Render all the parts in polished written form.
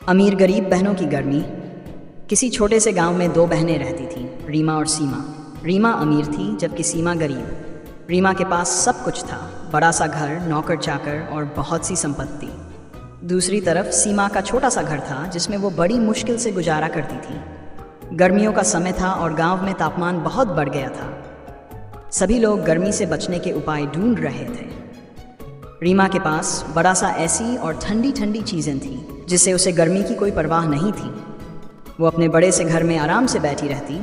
अमीर गरीब बहनों की गर्मी। किसी छोटे से गांव में दो बहनें रहती थीं, रीमा और सीमा। रीमा अमीर थी जबकि सीमा गरीब। रीमा के पास सब कुछ था, बड़ा सा घर, नौकर चाकर और बहुत सी संपत्ति। दूसरी तरफ सीमा का छोटा सा घर था जिसमें वो बड़ी मुश्किल से गुजारा करती थी। गर्मियों का समय था और गांव में तापमान बहुत बढ़ गया था। सभी लोग गर्मी से बचने के उपाय ढूंढ रहे थे। रीमा के पास बड़ा सा एसी और ठंडी ठंडी चीज़ें थीं जिससे उसे गर्मी की कोई परवाह नहीं थी। वो अपने बड़े से घर में आराम से बैठी रहती,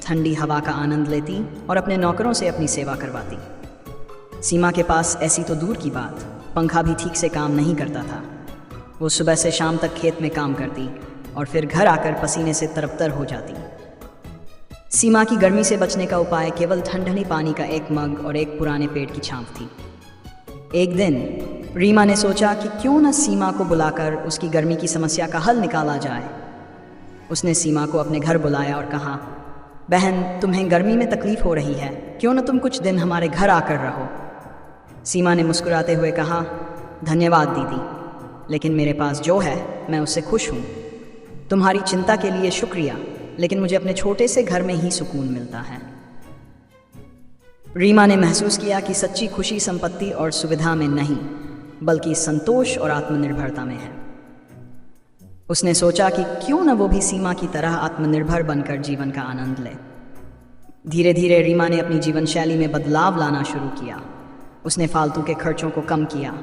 ठंडी हवा का आनंद लेती और अपने नौकरों से अपनी सेवा करवाती। सीमा के पास एसी तो दूर की बात, पंखा भी ठीक से काम नहीं करता था। वो सुबह से शाम तक खेत में काम करती और फिर घर आकर पसीने से तरबतर हो जाती। सीमा की गर्मी से बचने का उपाय केवल ठंडे पानी का एक मग और एक पुराने पेड़ की छांव थी। एक दिन रीमा ने सोचा कि क्यों न सीमा को बुलाकर उसकी गर्मी की समस्या का हल निकाला जाए। उसने सीमा को अपने घर बुलाया और कहा, बहन, तुम्हें गर्मी में तकलीफ हो रही है, क्यों न तुम कुछ दिन हमारे घर आकर रहो। सीमा ने मुस्कुराते हुए कहा, धन्यवाद दीदी, लेकिन मेरे पास जो है मैं उससे खुश हूँ। तुम्हारी चिंता के लिए शुक्रिया, लेकिन मुझे अपने छोटे से घर में ही सुकून मिलता है। रीमा ने महसूस किया कि सच्ची खुशी संपत्ति और सुविधा में नहीं, बल्कि संतोष और आत्मनिर्भरता में है। उसने सोचा कि क्यों न वो भी सीमा की तरह आत्मनिर्भर बनकर जीवन का आनंद ले। धीरे धीरे रीमा ने अपनी जीवन शैली में बदलाव लाना शुरू किया। उसने फालतू के खर्चों को कम किया,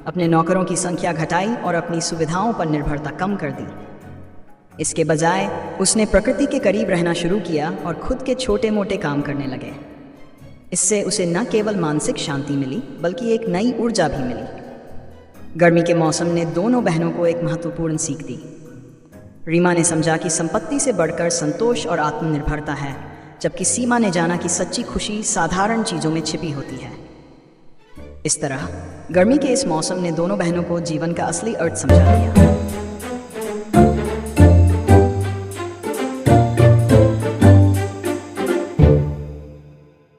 अपने नौकरों की संख्या घटाई और अपनी सुविधाओं पर निर्भरता कम कर दी। इसके बजाय उसने प्रकृति के करीब रहना शुरू किया और खुद के छोटे मोटे काम करने लगे। इससे उसे न केवल मानसिक शांति मिली, बल्कि एक नई ऊर्जा भी मिली। गर्मी के मौसम ने दोनों बहनों को एक महत्वपूर्ण सीख दी। रीमा ने समझा कि संपत्ति से बढ़कर संतोष और आत्मनिर्भरता है, जबकि सीमा ने जाना कि सच्ची खुशी साधारण चीज़ों में छिपी होती है। इस तरह गर्मी के इस मौसम ने दोनों बहनों को जीवन का असली अर्थ समझा दिया।